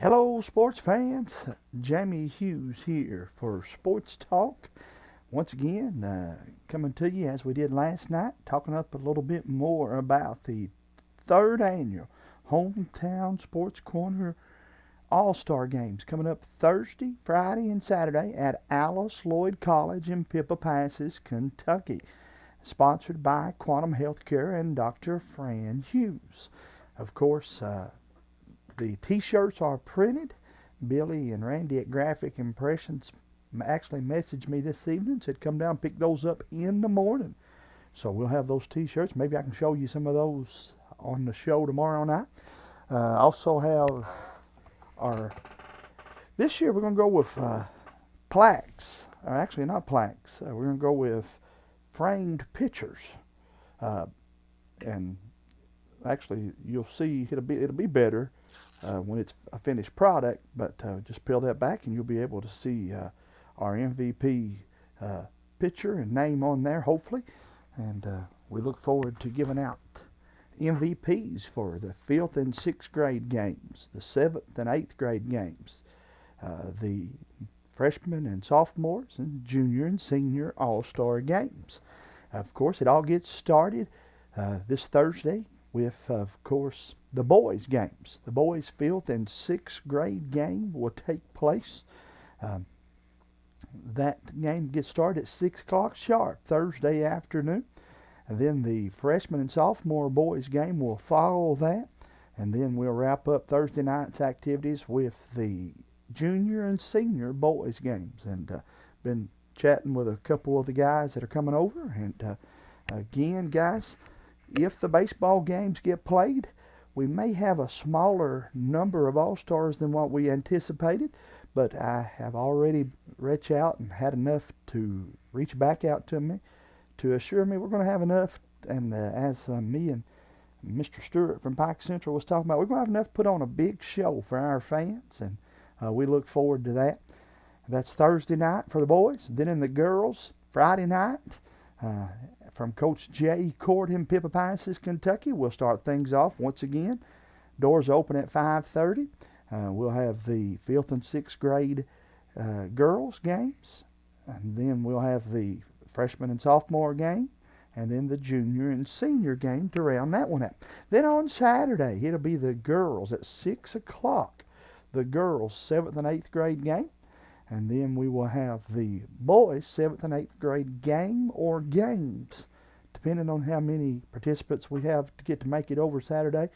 Hello, sports fans. Jamie Hughes here for Sports Talk. Once again, coming to you as we did last night, talking up a little bit more about the third annual Hometown Sports Corner All-Star Games coming up Thursday, Friday, and Saturday at Alice Lloyd College in Pippa Passes, Kentucky. Sponsored by Quantum Healthcare and Dr. Fran Hughes. Of course, the t-shirts are printed. Billy and Randy at Graphic Impressions actually messaged me this evening, said come down and pick those up in the morning. So we'll have those t-shirts. Maybe I can show you some of those on the show tomorrow night. Also have this year we're going to go with plaques. Or actually not plaques. We're going to go with framed pictures. And actually you'll see it'll be better when it's a finished product, but just peel that back and you'll be able to see our MVP picture and name on there, hopefully. And we look forward to giving out MVPs for the 5th and 6th grade games, the 7th and 8th grade games, the freshmen and sophomores, and junior and senior all-star games. Of course, it all gets started this Thursday with, of course, the boys' games. The boys' 5th and 6th grade game will take place. That game gets started at 6 o'clock sharp Thursday afternoon. And then the freshman and sophomore boys' game will follow that. And then we'll wrap up Thursday night's activities with the junior and senior boys' games. And been chatting with a couple of the guys that are coming over. And again, guys, if the baseball games get played, we may have a smaller number of All-Stars than what we anticipated, but I have already reached out and had enough to reach back out to me to assure me we're going to have enough. And as me and Mr. Stewart from Pike Central was talking about, we're going to have enough to put on a big show for our fans, and we look forward to that. That's Thursday night for the boys. Then in the girls, Friday night, from Coach Jay Court in Pippa Passes, Kentucky. We'll start things off once again. Doors open at 5:30. We'll have the 5th and 6th grade girls games. And then we'll have the freshman and sophomore game. And then the junior and senior game to round that one out. Then on Saturday, it'll be the girls at 6 o'clock. The girls' 7th and 8th grade game. And then we will have the boys' 7th and 8th grade game or games, depending on how many participants we have to get to make it over Saturday.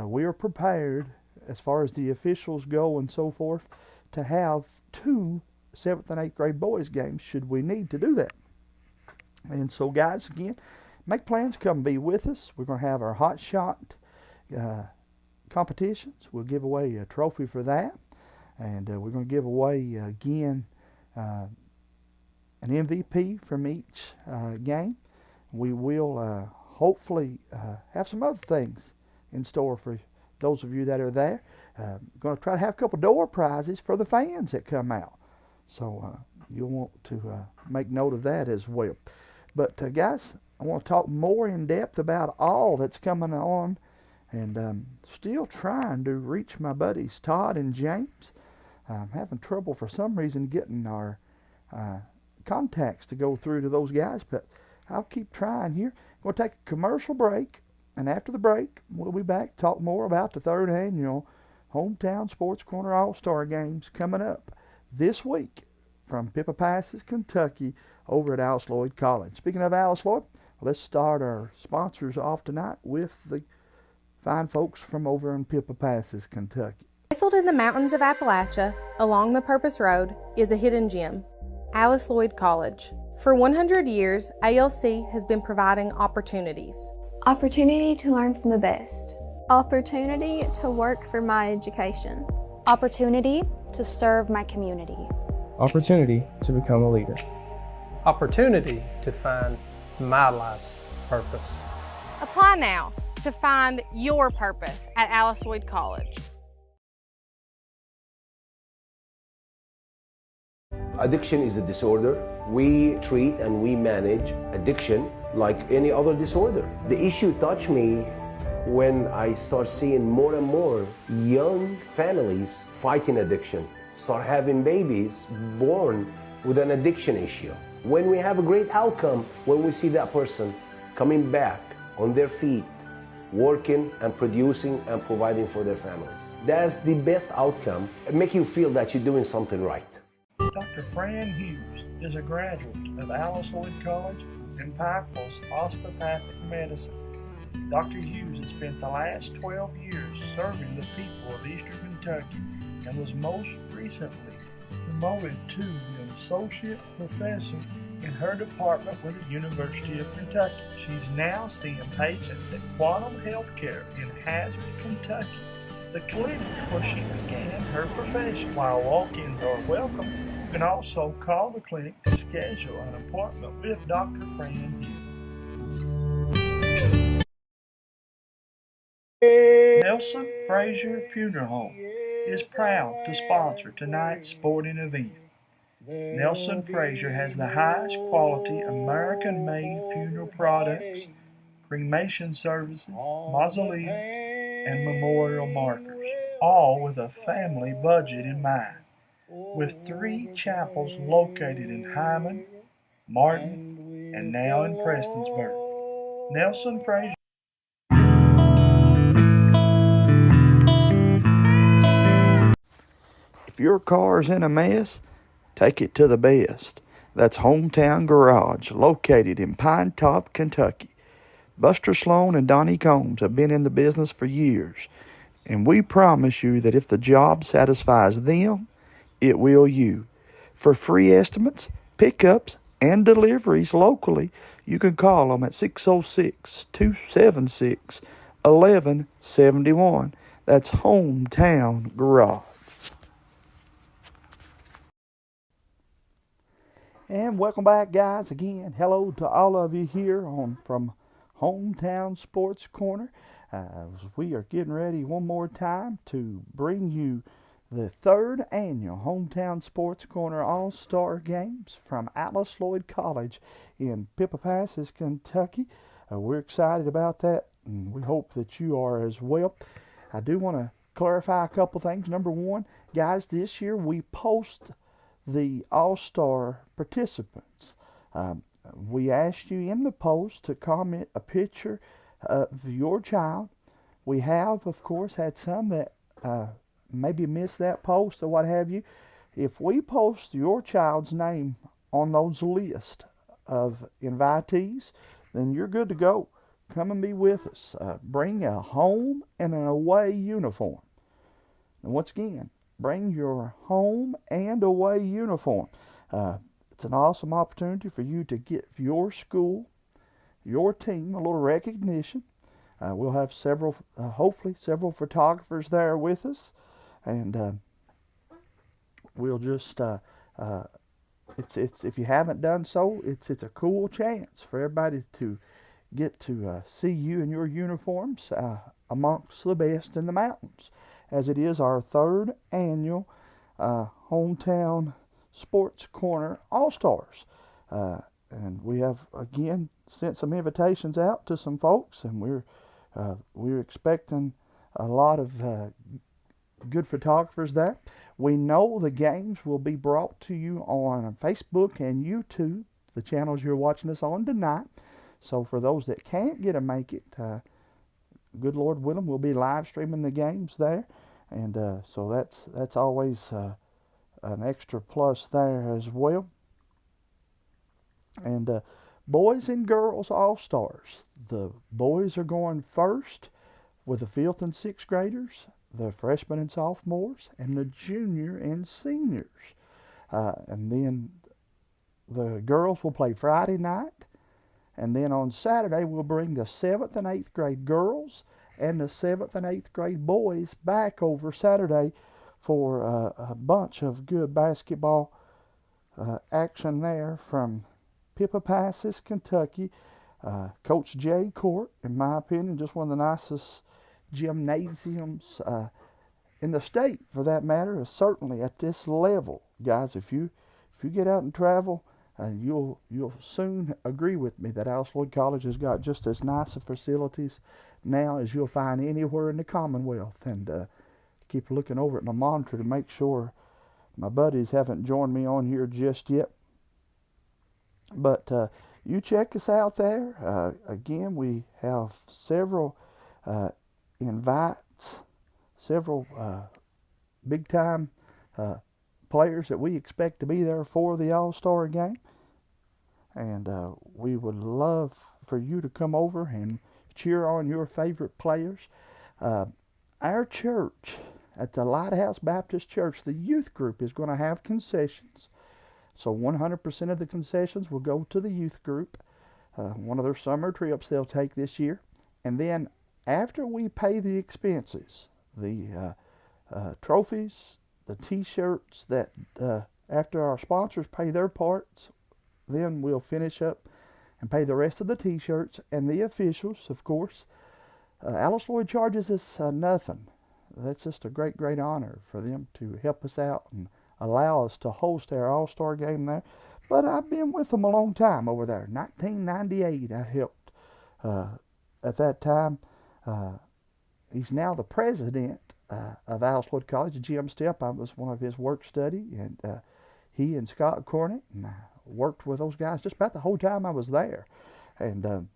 We are prepared, as far as the officials go and so forth, to have 2 7th and 8th grade boys' games should we need to do that. And so, guys, again, make plans, come be with us. We're going to have our hot shot competitions. We'll give away a trophy for that. And we're going to give away, again, an MVP from each game. We will hopefully have some other things in store for those of you that are there. Going to try to have a couple door prizes for the fans that come out. So you'll want to make note of that as well. But, guys, I want to talk more in depth about all that's coming on. And still trying to reach my buddies Todd and James. I'm having trouble for some reason getting our contacts to go through to those guys, but I'll keep trying here. We'll take a commercial break, and after the break, we'll be back to talk more about the 3rd annual Hometown Sports Corner All-Star Games coming up this week from Pippa Passes, Kentucky, over at Alice Lloyd College. Speaking of Alice Lloyd, let's start our sponsors off tonight with the fine folks from over in Pippa Passes, Kentucky. Nestled in the mountains of Appalachia, along the Purpose Road, is a hidden gem, Alice Lloyd College. For 100 years, ALC has been providing opportunities. Opportunity to learn from the best. Opportunity to work for my education. Opportunity to serve my community. Opportunity to become a leader. Opportunity to find my life's purpose. Apply now to find your purpose at Alice Lloyd College. Addiction is a disorder. We treat and we manage addiction like any other disorder. The issue touched me when I start seeing more and more young families fighting addiction, start having babies born with an addiction issue. When we have a great outcome, when we see that person coming back on their feet, working and producing and providing for their families. That's the best outcome. It makes you feel that you're doing something right. Dr. Fran Hughes is a graduate of Alice Lloyd College and Pikeville's osteopathic medicine. Dr. Hughes has spent the last 12 years serving the people of Eastern Kentucky and was most recently promoted to an associate professor in her department with the University of Kentucky. She's now seeing patients at Quantum Healthcare in Hazard, Kentucky, the clinic where she began her profession. While walk-ins are welcome, you can also call the clinic to schedule an appointment with Dr. Fran Hughes. Nelson Frazier Funeral Home is proud to sponsor tonight's sporting event. Nelson Frazier has the highest quality American-made funeral products, cremation services, mausoleums, and memorial markers, all with a family budget in mind. With 3 chapels located in Hyman, Martin, and now in Prestonsburg. Nelson Frazier. If your car's in a mess, take it to the best. That's Hometown Garage, located in Pine Top, Kentucky. Buster Sloan and Donnie Combs have been in the business for years, and we promise you that if the job satisfies them, it will you. For free estimates, pickups, and deliveries locally, you can call them at 606-276-1171. That's Hometown Garage. And welcome back, guys. Again, hello to all of you here from Hometown Sports Corner. We are getting ready one more time to bring you the 3rd annual Hometown Sports Corner All-Star Games from Alice Lloyd College in Pippapassas, Kentucky. We're excited about that, and we hope that you are as well. I do want to clarify a couple things. Number one, guys, this year we post the All-Star participants. We asked you in the post to comment a picture of your child. We have, of course, had some that maybe missed that post or what have you. If we post your child's name on those lists of invitees, then you're good to go. Come and be with us. Bring a home and an away uniform. And once again, bring your home and away uniform. It's an awesome opportunity for you to get your school, your team, a little recognition. We'll have hopefully several photographers there with us, and we'll just it's if you haven't done so, it's a cool chance for everybody to get to see you in your uniforms amongst the best in the mountains, as it is our 3rd annual Hometown Sports Corner All-Stars. And we have, again, sent some invitations out to some folks, and we're expecting a lot of good photographers there. We know the games will be brought to you on Facebook and YouTube, the channels you're watching us on tonight. So for those that can't get to make it, good Lord willing, we'll be live streaming the games there, and so that's always an extra plus there as well. And boys and girls all-stars. The boys are going first with the 5th and 6th graders, the freshmen and sophomores, and the junior and seniors. And then the girls will play Friday night. And then on Saturday, we'll bring the 7th and 8th grade girls and the 7th and 8th grade boys back over Saturday for a bunch of good basketball action there from Pippapassas, Kentucky. Coach Jay Court, in my opinion, just one of the nicest gymnasiums in the state, for that matter, is certainly at this level. Guys, if you get out and travel, you'll soon agree with me that Alice Lloyd College has got just as nice of facilities now as you'll find anywhere in the Commonwealth. And keep looking over at my monitor to make sure my buddies haven't joined me on here just yet. But you check us out there. Again, we have several invites, several big-time players that we expect to be there for the All-Star game. And we would love for you to come over and cheer on your favorite players. Our church at the Lighthouse Baptist Church, the youth group, is going to have concessions. So 100% of the concessions will go to the youth group. One of their summer trips they'll take this year. And then after we pay the expenses, the trophies, the t-shirts, that after our sponsors pay their parts, then we'll finish up and pay the rest of the t-shirts. And the officials, of course, Alice Lloyd charges us nothing. That's just a great, great honor for them to help us out and allow us to host our All-Star game there. But I've been with them a long time over there. 1998 I helped at that time. He's now the president of Alice Lloyd College, Jim Stepp. I was one of his work study, and he and Scott Cornett, and I worked with those guys just about the whole time I was there. And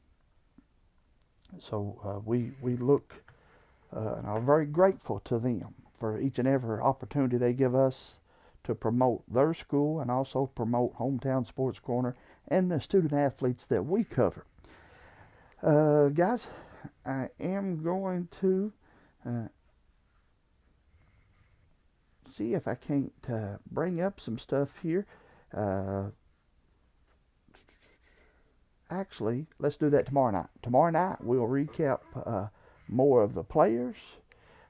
so we look and are very grateful to them for each and every opportunity they give us to promote their school and also promote Hometown Sports Corner and the student athletes that we cover. Guys, I am going to see if I can't bring up some stuff here. Actually, let's do that tomorrow night. Tomorrow night we'll recap more of the players.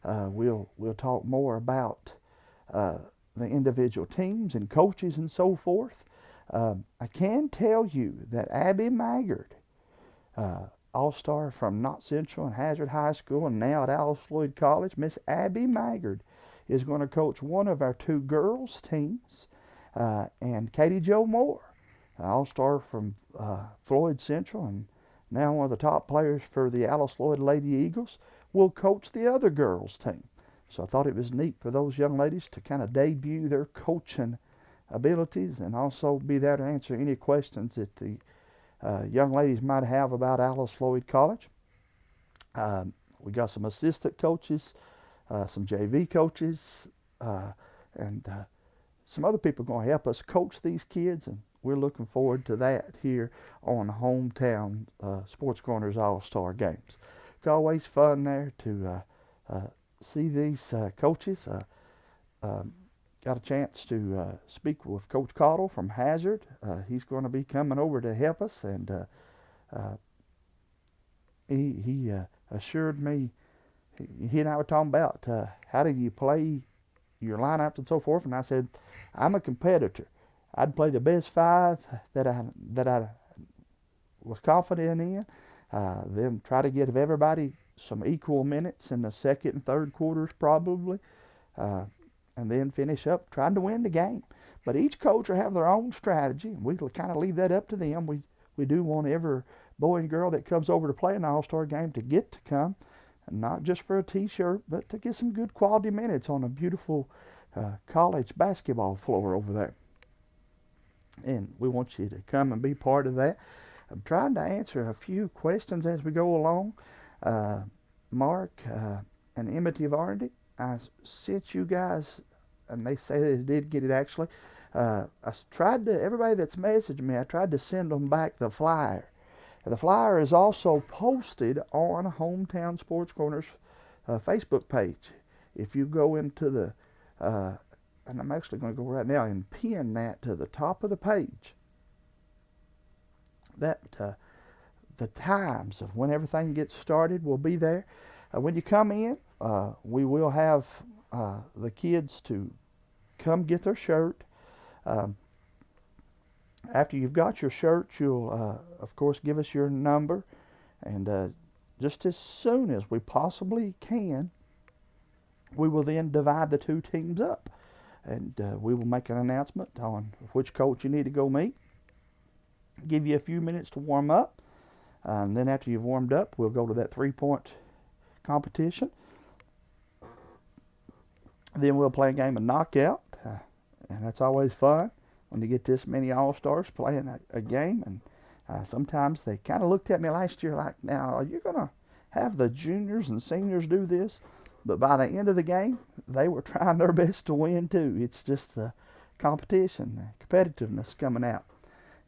We'll talk more about the individual teams and coaches and so forth. I can tell you that Abby Maggard, All-Star from Knott Central and Hazard High School and now at Alice Lloyd College, Miss Abby Maggard is going to coach one of our two girls teams. And Katie Jo Moore, All-Star from Floyd Central and now one of the top players for the Alice Lloyd Lady Eagles, will coach the other girls team. So I thought it was neat for those young ladies to kind of debut their coaching abilities and also be there to answer any questions that the young ladies might have about Alice Lloyd College. We got some assistant coaches, some JV coaches, and some other people going to help us coach these kids, and we're looking forward to that here on Hometown Sports Corner's All-Star Games. It's always fun there to see these coaches. Got a chance to speak with Coach Cottle from Hazard. He's going to be coming over to help us, and he assured me, he and I were talking about how do you play your lineups and so forth, and I said, I'm a competitor. I'd play the best five that I was confident in, then try to give everybody some equal minutes in the second and third quarters probably, and then finish up trying to win the game. But each coach will have their own strategy, and we kind of leave that up to them. We do want every boy and girl that comes over to play an All-Star game to get to come, and not just for a t-shirt, but to get some good quality minutes on a beautiful college basketball floor over there. And we want you to come and be part of that. I'm trying to answer a few questions as we go along. Mark and Emmett Varney, I sent you guys, and they say they did get it actually. I tried to, everybody that's messaged me, I tried to send them back the flyer. The flyer is also posted on Hometown Sports Corner's Facebook page. If you go into the, and I'm actually going to go right now and pin that to the top of the page, that the times of when everything gets started will be there. When you come in, we will have the kids to come get their shirt. After you've got your shirt, you'll, of course, give us your number. And just as soon as we possibly can, we will then divide the two teams up. And we will make an announcement on which coach you need to go meet. Give you a few minutes to warm up. And then after you've warmed up, we'll go to that 3-point competition. Then we'll play a game of knockout, and that's always fun when you get this many all-stars playing a game. And sometimes they kind of looked at me last year like, now, are you going to have the juniors and seniors do this? But by the end of the game, they were trying their best to win too. It's just the competition, the competitiveness coming out.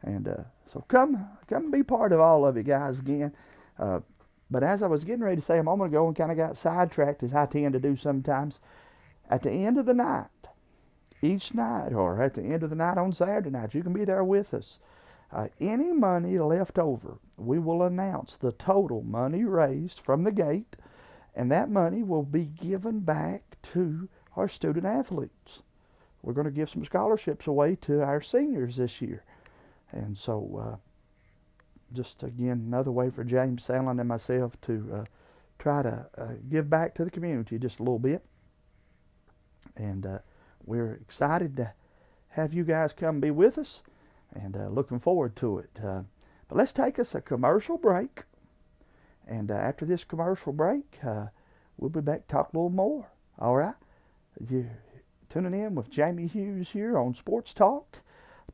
And so come be part of all of it, guys, again. But as I was getting ready to say a moment ago and kind of got sidetracked, as I tend to do sometimes, at the end of the night, each night, or at the end of the night on Saturday night, you can be there with us. Any money left over, we will announce the total money raised from the gate, and that money will be given back to our student athletes. We're going to give some scholarships away to our seniors this year. And so, just again, another way for James Sandlin and myself to try to give back to the community just a little bit. And we're excited to have you guys come be with us, and looking forward to it. But let's take us a commercial break. And after this commercial break, we'll be back to talk a little more. All right? You're tuning in with Jamie Hughes here on Sports Talk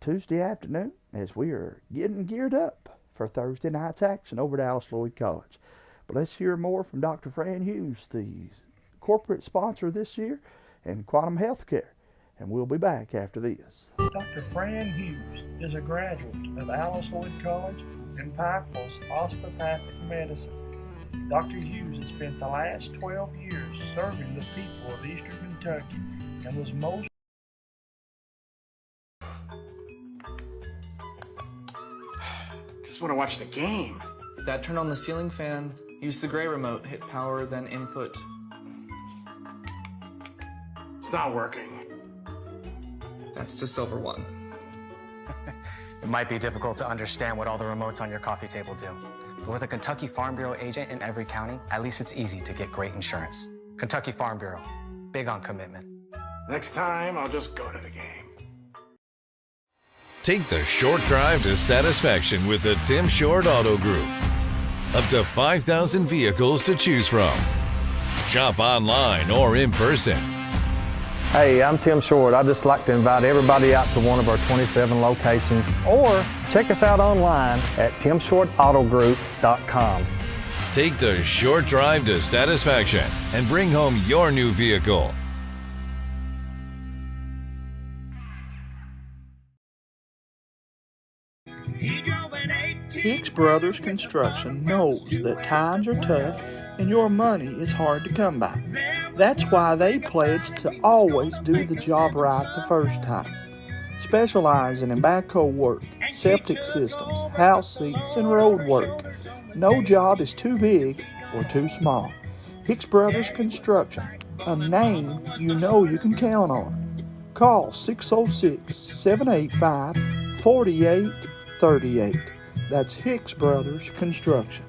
Tuesday afternoon as we are getting geared up for Thursday night's action over at Alice Lloyd College. But let's hear more from Dr. Fran Hughes, the corporate sponsor this year, and Quantum Healthcare. And we'll be back after this. Dr. Fran Hughes is a graduate of Alice Lloyd College in Pikeville's osteopathic medicine. Dr. Hughes has spent the last 12 years serving the people of Eastern Kentucky and was most Just want to watch the game. That turn on the ceiling fan. Use the gray remote. Hit power, then input. It's not working. That's the silver one. It might be difficult to understand what all the remotes on your coffee table do. But with a Kentucky Farm Bureau agent in every county, at least it's easy to get great insurance. Kentucky Farm Bureau, big on commitment. Next time, I'll just go to the game. Take the short drive to satisfaction with the Tim Short Auto Group. Up to 5,000 vehicles to choose from. Shop online or in person. Hey, I'm Tim Short. I'd just like to invite everybody out to one of our 27 locations, or check us out online at timshortautogroup.com. Take the short drive to satisfaction and bring home your new vehicle. Hicks Brothers Construction knows that times are tough and your money is hard to come by. That's why they pledge to always do the job right the first time. Specializing in backhoe work, septic systems, house seats, and road work. No job is too big or too small. Hicks Brothers Construction, a name you know you can count on. Call 606-785-4838. That's Hicks Brothers Construction.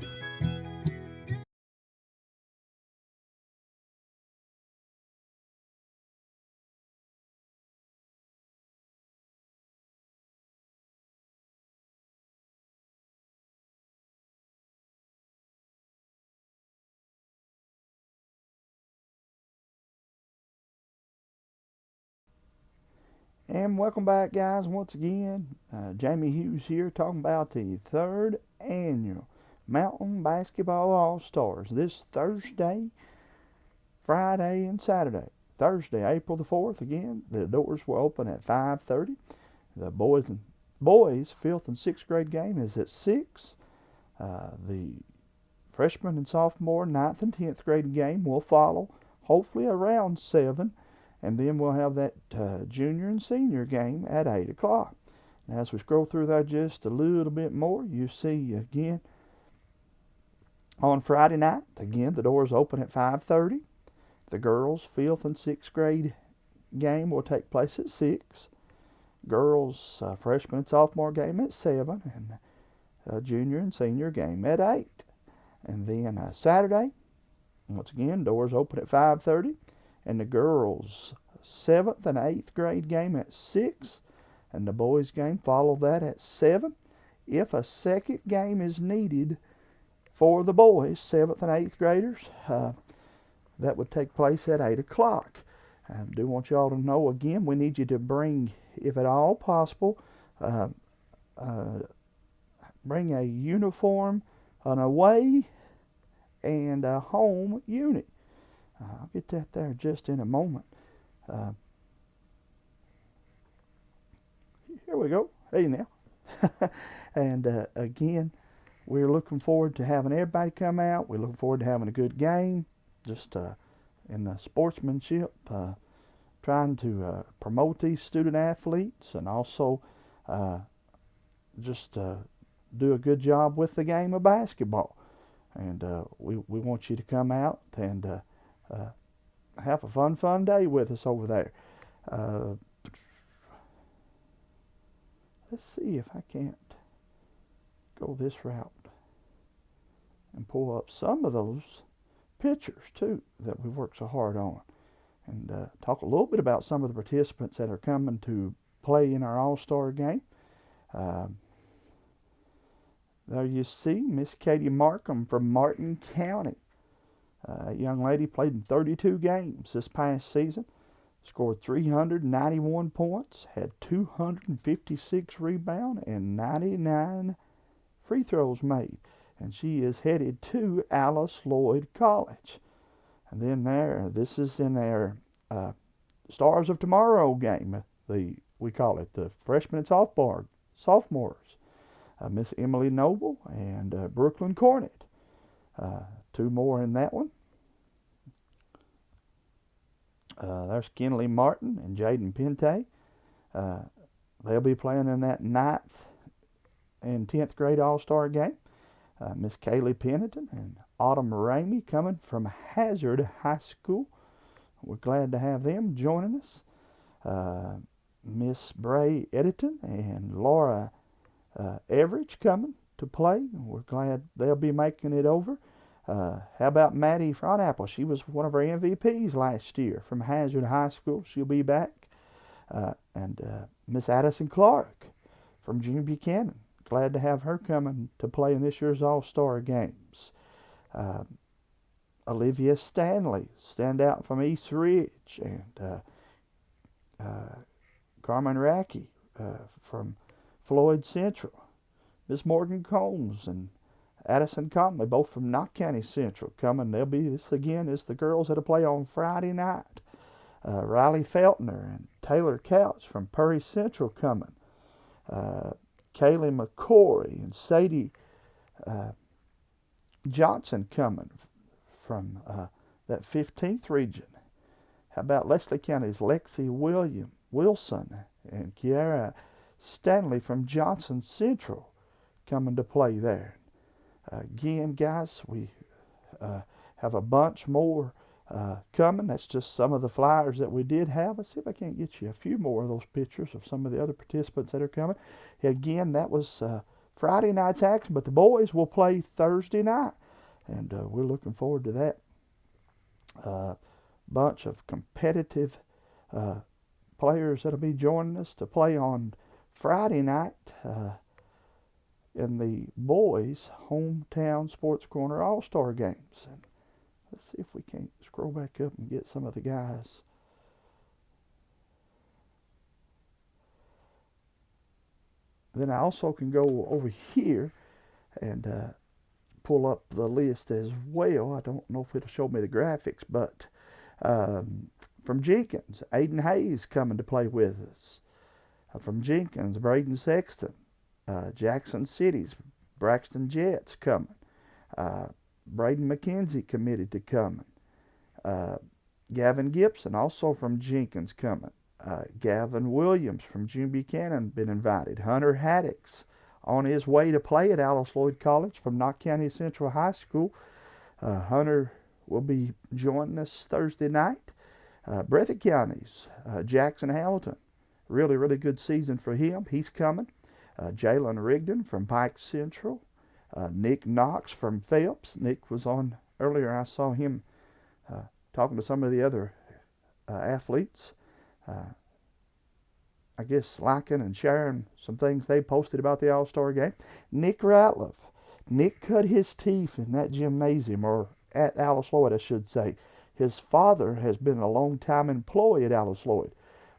And welcome back, guys, once again. Jamie Hughes here talking about the 3rd annual Mountain Basketball All-Stars this Thursday, Friday, and Saturday. Thursday, April the 4th, again, the doors will open at 5:30. The boys' 5th and 6th grade game is at 6. The freshman and sophomore 9th and 10th grade game will follow, hopefully around 7. And then we'll have that junior and senior game at 8 o'clock. Now, as we scroll through that just a little bit more, you see again on Friday night, again, the doors open at 5:30. The girls' 5th and 6th grade game will take place at 6. Girls' freshman and sophomore game at 7. And junior and senior game at 8. And then Saturday, once again, doors open at 5:30. And the girls' 7th and 8th grade game at 6, and the boys' game follow that at 7. If a second game is needed, for the boys, 7th and 8th graders. That would take place at 8 o'clock. I do want y'all to know again, we need you to bring, if at all possible, bring a uniform, an away, and a home unit. I'll get that there just in a moment. Here we go. Hey now. And again, we're looking forward to having everybody come out. We're looking forward to having a good game. Just in the sportsmanship, trying to promote these student athletes, and also just do a good job with the game of basketball. And we want you to come out and have a fun day with us over there. Let's see if I can't go this route and pull up some of those pictures too that we've worked so hard on, and talk a little bit about some of the participants that are coming to play in our All-Star game. There you see Miss Katie Markham from Martin County. A young lady played in 32 games this past season, scored 391 points, had 256 rebounds, and 99 free throws made. And she is headed to Alice Lloyd College. And then this is in their Stars of Tomorrow game. We call it the freshman and sophomores. Miss Emily Noble and Brooklyn Cornett. 2 more in that one. There's Kenley Martin and Jaden Pente. They'll be playing in that 9th and 10th grade All-Star game. Miss Kaylee Pennington and Autumn Ramey coming from Hazard High School. We're glad to have them joining us. Miss Bray Editon and Laura Everidge coming to play. We're glad they'll be making it over. How about Maddie Fronapple? She was one of our MVPs last year from Hazard High School. She'll be back. And Miss Addison Clark from Junior Buchanan. Glad to have her coming to play in this year's All-Star games. Olivia Stanley, standout from East Ridge, and Carmen Racky from Floyd Central. Miss Morgan Combs and Addison Conley, both from Knox County Central, coming. This again is the girls that'll play on Friday night. Riley Feltner and Taylor Couch from Perry Central coming. Kaylee McCory and Sadie Johnson coming from that 15th region. How about Leslie County's Lexi Wilson and Kiara Stanley from Johnson Central coming to play there. Again, guys, we have a bunch more coming. That's just some of the flyers that we did have. Let's see if I can't get you a few more of those pictures of some of the other participants that are coming. Again, that was Friday night's action, but the boys will play Thursday night, and we're looking forward to that. Bunch of competitive players that'll be joining us to play on Friday night in the boys' hometown Sports Corner All-Star games. And let's see if we can't scroll back up and get some of the guys. Then I also can go over here and pull up the list as well. I don't know if it'll show me the graphics, but from Jenkins, Aiden Hayes coming to play with us. From Jenkins, Braden Sexton. Jackson City's Braxton Jets coming. Braden McKenzie committed to coming. Gavin Gibson, also from Jenkins, coming. Gavin Williams from June Buchanan been invited. Hunter Haddix on his way to play at Alice Lloyd College from Knox County Central High School. Hunter will be joining us Thursday night. Breathitt County's Jackson Hamilton. Really good season for him. He's coming. Jalen Rigdon from Pike Central. Nick Knox from Phelps. Nick was on earlier. I saw him talking to some of the other athletes. I guess liking and sharing some things they posted about the All-Star game. Nick Ratliff, Nick cut his teeth in that gymnasium, or at Alice Lloyd, I should say. His father has been a long-time employee at Alice Lloyd.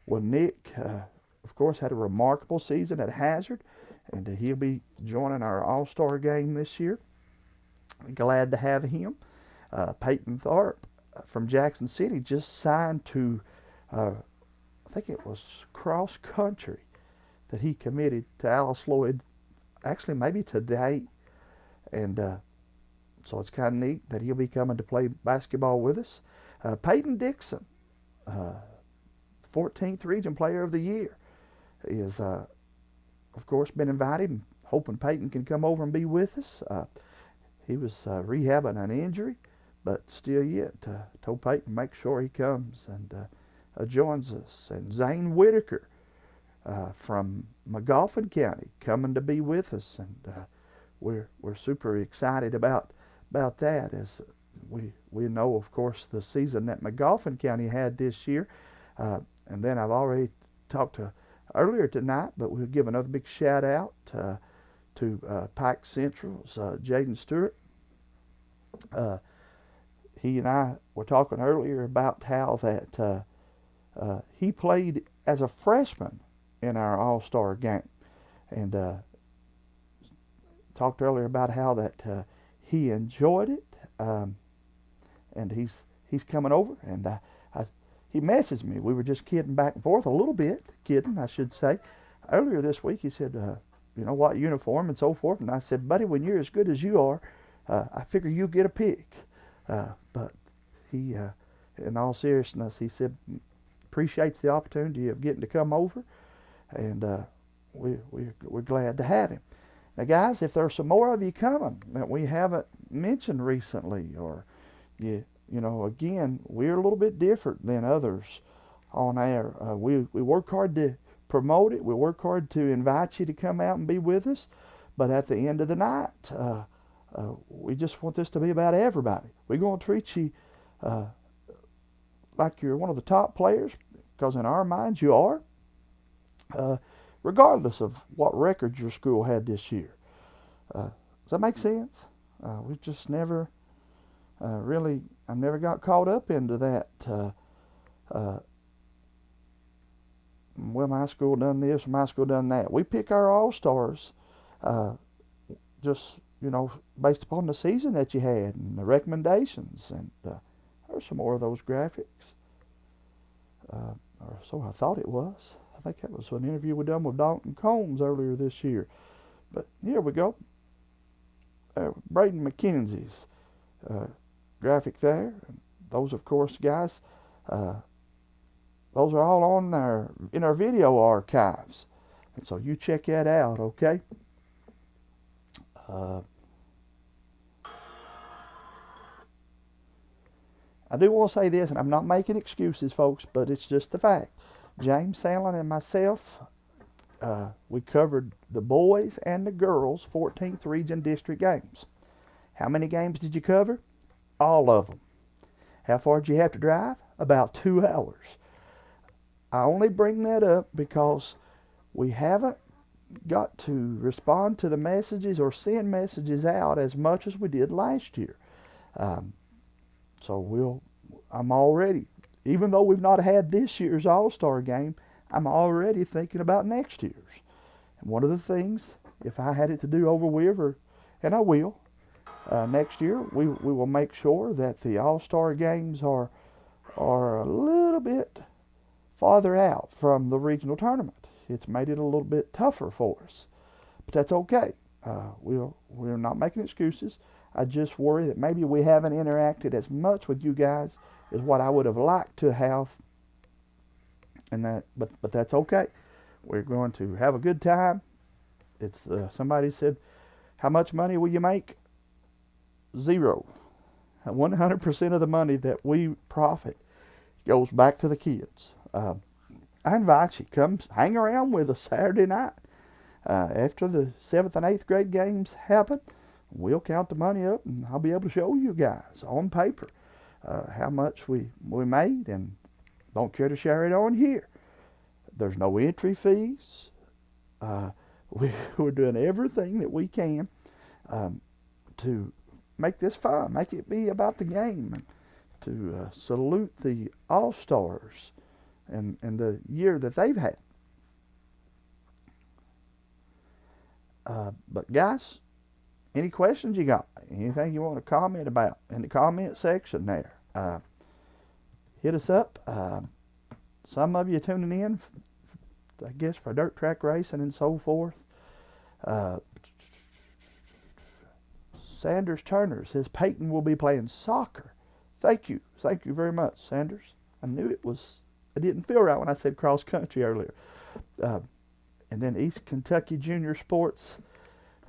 Well, Nick, of course, had a remarkable season at Hazard, and he'll be joining our All-Star game this year. Glad to have him. Peyton Tharp from Jackson City just signed to, I think it was cross country that he committed to Alice Lloyd, actually maybe today. And so it's kind of neat that he'll be coming to play basketball with us. Peyton Dixon, 14th Region Player of the Year, is, of course, been invited, and hoping Peyton can come over and be with us. He was rehabbing an injury, but still yet told Peyton make sure he comes and joins us. And Zane Whitaker from Magoffin County coming to be with us, and we're super excited about that, as we know, of course, the season that Magoffin County had this year. And then I've already talked to earlier tonight, but we'll give another big shout out to Pike Central's Jaden Stewart. He and I were talking earlier about how that he played as a freshman in our All-Star game, and talked earlier about how that he enjoyed it, and he's coming over, and he messaged me. We were just kidding back and forth a little bit, I should say. Earlier this week, he said, you know, what uniform and so forth, and I said, buddy, when you're as good as you are, I figure you'll get a pick. But he, in all seriousness, he said appreciates the opportunity of getting to come over, and we're glad to have him. Now, guys, if there's some more of you coming that we haven't mentioned recently, or you know, again, we're a little bit different than others on air. We work hard to promote it. We work hard to invite you to come out and be with us. But at the end of the night, we just want this to be about everybody. We're going to treat you like you're one of the top players, because in our minds you are, regardless of what record your school had this year. Does that make sense? We just never really, I never got caught up into that. Well, my school done this, my school done that. We pick our all-stars just, you know, based upon the season that you had and the recommendations. And there's some more of those graphics. Or so I thought it was. I think that was an interview we done with Dalton Combs earlier this year. But here we go. Braden McKenzie's graphic there. And those, of course, guys, those are all on in our video archives. And so you check that out, okay? I do want to say this, and I'm not making excuses, folks, but it's just the fact. James Sandlin and myself, we covered the boys and the girls 14th Region District games. How many games did you cover? All of them. How far did you have to drive? About 2 hours. I only bring that up because we haven't got to respond to the messages or send messages out as much as we did last year. So I'm already, even though we've not had this year's All-Star game, I'm already thinking about next year's. And one of the things, if I had it to do over with, and I will, next year, we will make sure that the All-Star games are a little bit farther out from the regional tournament. It's made it a little bit tougher for us, but that's okay. We're not making excuses. I just worry that maybe we haven't interacted as much with you guys as what I would have liked to have, and but that's okay. We're going to have a good time. It's somebody said, how much money will you make? 0. 100% of the money that we profit goes back to the kids. I invite you, come hang around with us Saturday night. After the 7th and 8th grade games happen, we'll count the money up, and I'll be able to show you guys on paper how much we made, and don't care to share it on here. There's no entry fees. We're doing everything that we can to make this fun, make it be about the game, and to salute the All-Stars and the year that they've had. But guys, any questions you got? Anything you want to comment about in the comment section there? Hit us up. Some of you tuning in, I guess, for dirt track racing and so forth. Sanders Turner says Peyton will be playing soccer. Thank you very much, Sanders. I knew I didn't feel right when I said cross country earlier. And then East Kentucky Junior Sports,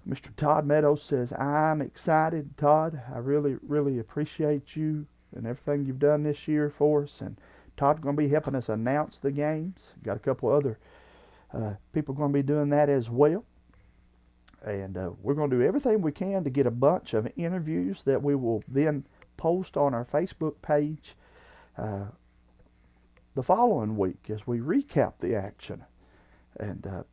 Mr. Todd Meadows says, I'm excited, Todd. I really, really appreciate you and everything you've done this year for us. And Todd's going to be helping us announce the games. Got a couple other people going to be doing that as well. And we're going to do everything we can to get a bunch of interviews that we will then post on our Facebook page the following week as we recap the action and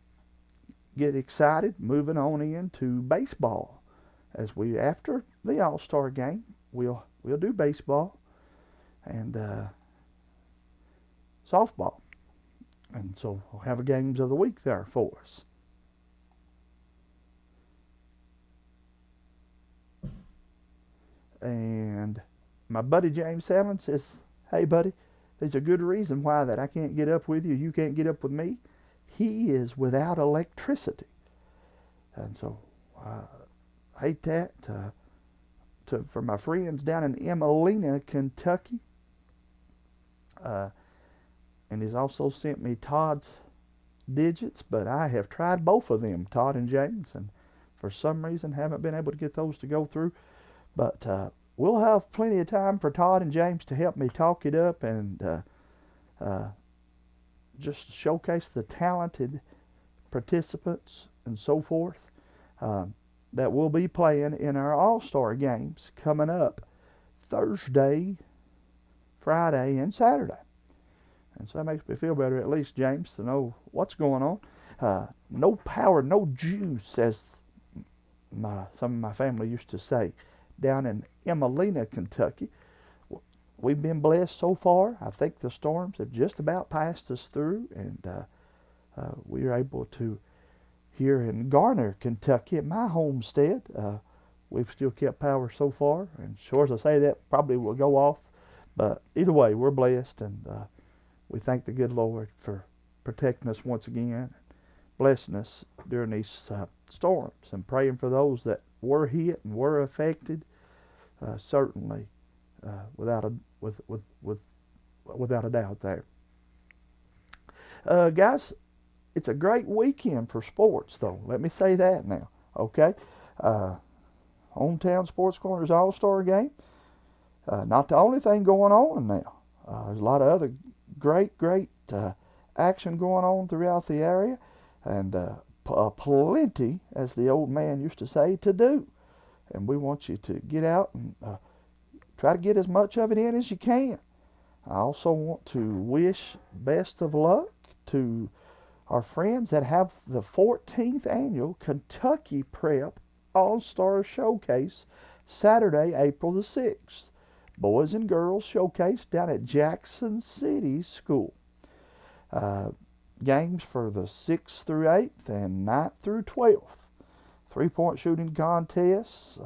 get excited moving on into baseball. As we, after the All-Star game, we'll do baseball and softball. And so we'll have a games of the week there for us. And my buddy James Allen says, hey buddy, there's a good reason why that I can't get up with you, you can't get up with me. He is without electricity. And so I hate that. For my friends down in Emelina, Kentucky. And he's also sent me Todd's digits, but I have tried both of them, Todd and James, and for some reason haven't been able to get those to go through. But we'll have plenty of time for Todd and James to help me talk it up and just showcase the talented participants and so forth that will be playing in our All-Star games coming up Thursday, Friday, and Saturday. And so that makes me feel better, at least, James, to know what's going on. No power, no juice, as some of my family used to say, down in Emelina, Kentucky. We've been blessed so far. I think the storms have just about passed us through, and we are able to, here in Garner, Kentucky, at my homestead, we've still kept power so far. And sure as I say that, probably will go off. But either way, we're blessed, and we thank the good Lord for protecting us once again, blessing us during these storms, and praying for those that were hit and were affected. Certainly, without a doubt there. Guys, it's a great weekend for sports, though. Let me say that now, okay? Hometown Sports Corner's All-Star game. Not the only thing going on now. There's a lot of other great action going on throughout the area, and plenty, as the old man used to say, to do. And we want you to get out and try to get as much of it in as you can. I also want to wish best of luck to our friends that have the 14th annual Kentucky Prep All-Star Showcase Saturday, April the 6th. Boys and Girls Showcase down at Jackson City School. Games for the 6th through 8th and 9th through 12th. 3-point shooting contests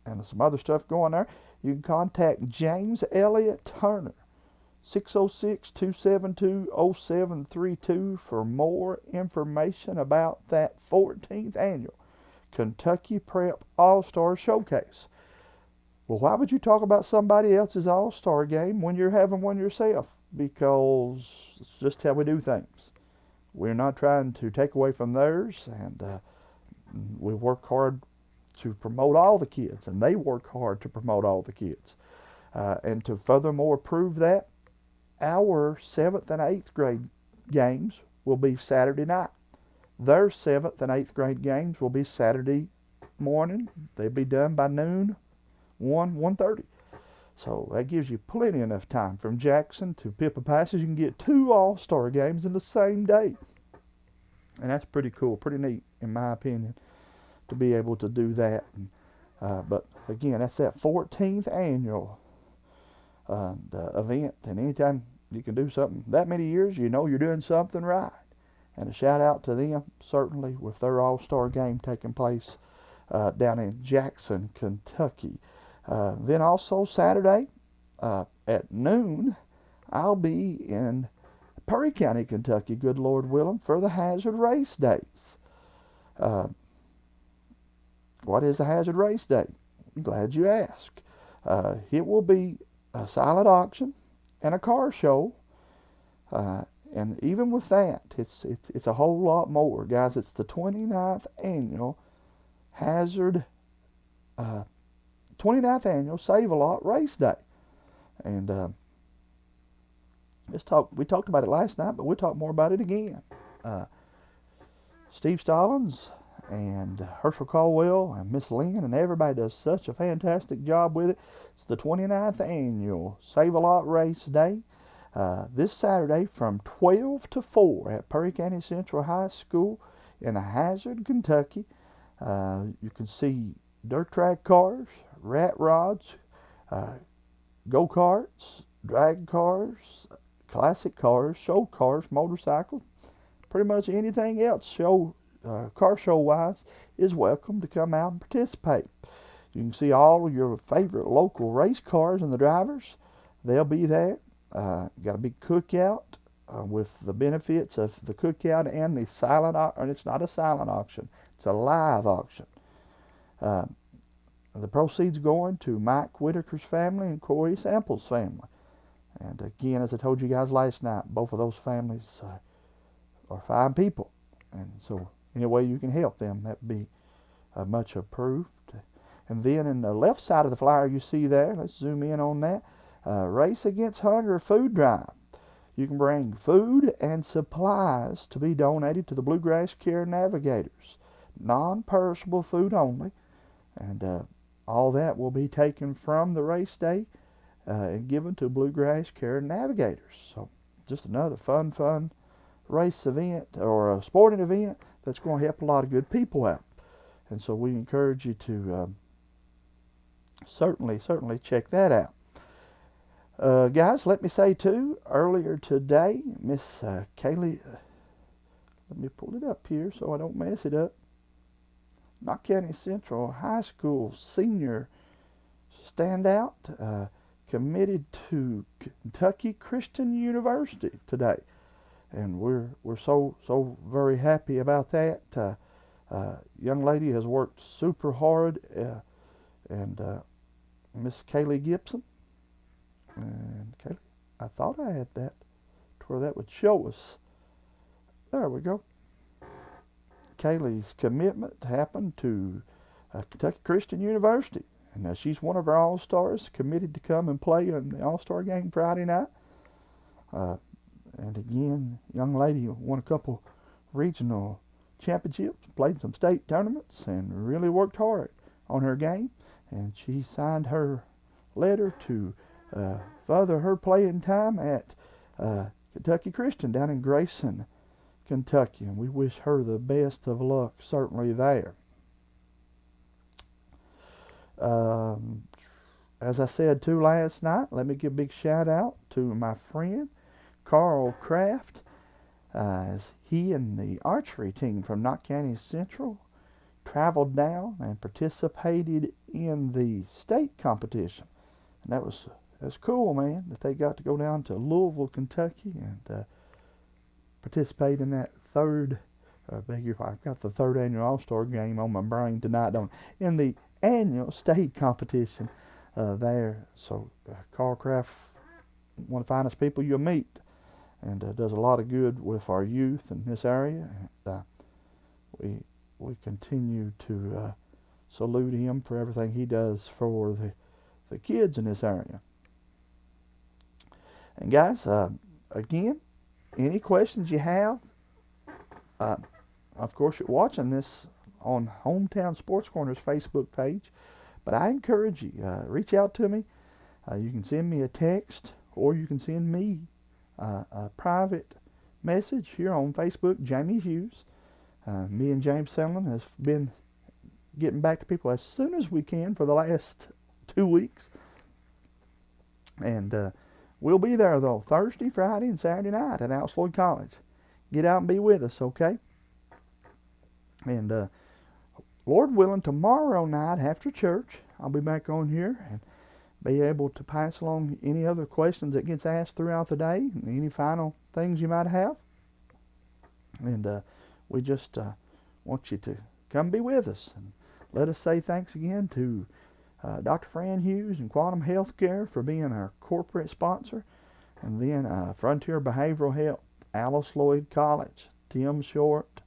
and some other stuff going there. You can contact James Elliott Turner, 606-272-0732 for more information about that 14th annual Kentucky Prep All-Star Showcase. Well, why would you talk about somebody else's All-Star game when you're having one yourself? Because it's just how we do things. We're not trying to take away from theirs, and we work hard to promote all the kids, and they work hard to promote all the kids. And to furthermore prove that, our 7th and 8th grade games will be Saturday night. Their 7th and 8th grade games will be Saturday morning. They'll be done by noon, 1:30. So that gives you plenty enough time from Jackson to Pippa Passage. You can get 2 All-Star games in the same day. And that's pretty cool, pretty neat, in my opinion, to be able to do that. And But again, that's that 14th annual event, and anytime you can do something that many years, you know you're doing something right. And a shout out to them, certainly, with their All-Star game taking place down in Jackson, Kentucky. Then also Saturday at noon, I'll be in Perry County, Kentucky, good Lord willing, for the Hazard Race Days. What is the Hazard Race Day? I'm glad you asked. It will be a silent auction and a car show. And even with that, it's a whole lot more, guys. It's the 29th annual Hazard, 29th annual Save-A-Lot Race Day. And we talked about it last night, but we'll talk more about it again. Steve Stallings and Herschel Caldwell and Miss Lynn and everybody does such a fantastic job with it. It's the 29th annual Save-A-Lot Race Day. This Saturday from 12 to 4 at Perry County Central High School in Hazard, Kentucky. You can see dirt track cars, rat rods, go-karts, drag cars, classic cars, show cars, motorcycles, pretty much anything else car show wise is welcome to come out and participate. You can see all of your favorite local race cars and the drivers. They'll be there. Got a big cookout with the benefits of the cookout and the silent auction. It's not a silent auction, it's a live auction. The proceeds going to Mike Whitaker's family and Corey Sample's family. And again, as I told you guys last night, both of those families are fine people. And so any way you can help them, that'd be much approved. And then in the left side of the flyer you see there, let's zoom in on that, Race Against Hunger food drive. You can bring food and supplies to be donated to the Bluegrass Care Navigators. Non-perishable food only. And all that will be taken from the race day and given to Bluegrass Care Navigators. So just another fun race event or a sporting event that's going to help a lot of good people out. And so we encourage you to certainly check that out. Guys, let me say too, earlier today, Miss Kaylee, let me pull it up here so I don't mess it up. Knott County Central High School senior standout committed to Kentucky Christian University today. And we're so very happy about that. Young lady has worked super hard, and Miss Kaylee Gibson. And Kaylee, I thought I had that to where that would show us. There we go. Kaylee's commitment happened to Kentucky Christian University, and she's one of our All-Stars, committed to come and play in the All-Star game Friday night. And again, young lady won a couple regional championships, played some state tournaments, and really worked hard on her game. And she signed her letter to further her playing time at Kentucky Christian down in Grayson, Kentucky. And we wish her the best of luck, certainly there. As I said too last night, let me give a big shout out to my friend Carl Kraft, as he and the archery team from Knott County Central traveled down and participated in the state competition. And that was cool, man, that they got to go down to Louisville, Kentucky and participate in that I've got the third annual All-Star game on my brain tonight, in the annual state competition there. So Carl Kraft, one of the finest people you'll meet, and does a lot of good with our youth in this area. And we continue to salute him for everything he does for the kids in this area. And guys, again, any questions you have, of course you're watching this on Hometown Sports Corner's Facebook page, but I encourage you, reach out to me. You can send me a text, or you can send me a private message here on Facebook, Jamie Hughes. Me and James Selland has been getting back to people as soon as we can for the last 2 weeks. And we'll be there, though, Thursday, Friday, and Saturday night at Alice Lloyd College. Get out and be with us, okay? And Lord willing, tomorrow night after church, I'll be back on here and be able to pass along any other questions that gets asked throughout the day and any final things you might have. And we just want you to come be with us. And let us say thanks again to Dr. Fran Hughes and Quantum Healthcare for being our corporate sponsor. And then Frontier Behavioral Health, Alice Lloyd College, Tim Short,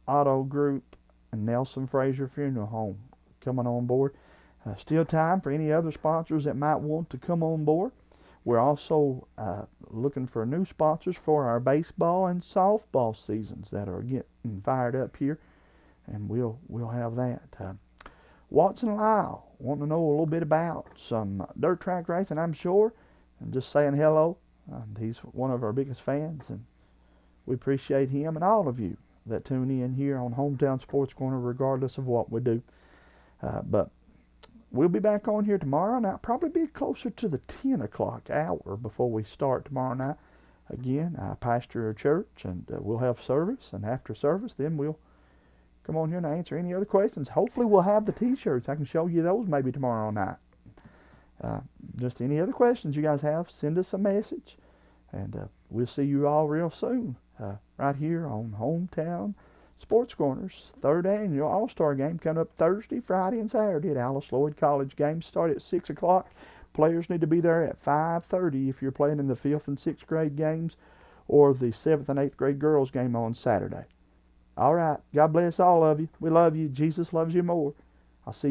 Auto Group, and Nelson Fraser Funeral Home coming on board. Still time for any other sponsors that might want to come on board. We're also looking for new sponsors for our baseball and softball seasons that are getting fired up here, and we'll have that. Watson Lyle wanting to know a little bit about some dirt track racing, I'm sure, and just saying hello. He's one of our biggest fans, and we appreciate him and all of you that tune in here on Hometown Sports Corner, regardless of what we do. But we'll be back on here tomorrow night, probably be closer to the 10 o'clock hour before we start tomorrow night. Again, I pastor a church, and we'll have service, and after service, then we'll come on here and answer any other questions. Hopefully we'll have the t-shirts. I can show you those maybe tomorrow night. Just any other questions you guys have, send us a message, and we'll see you all real soon right here on Hometown Sports Corners. 3rd annual All-Star Game coming up Thursday, Friday, and Saturday at Alice Lloyd College. Games start at 6 o'clock. Players need to be there at 5:30 if you're playing in the 5th and 6th grade games or the 7th and 8th grade girls game on Saturday. All right. God bless all of you. We love you. Jesus loves you more. I'll see you.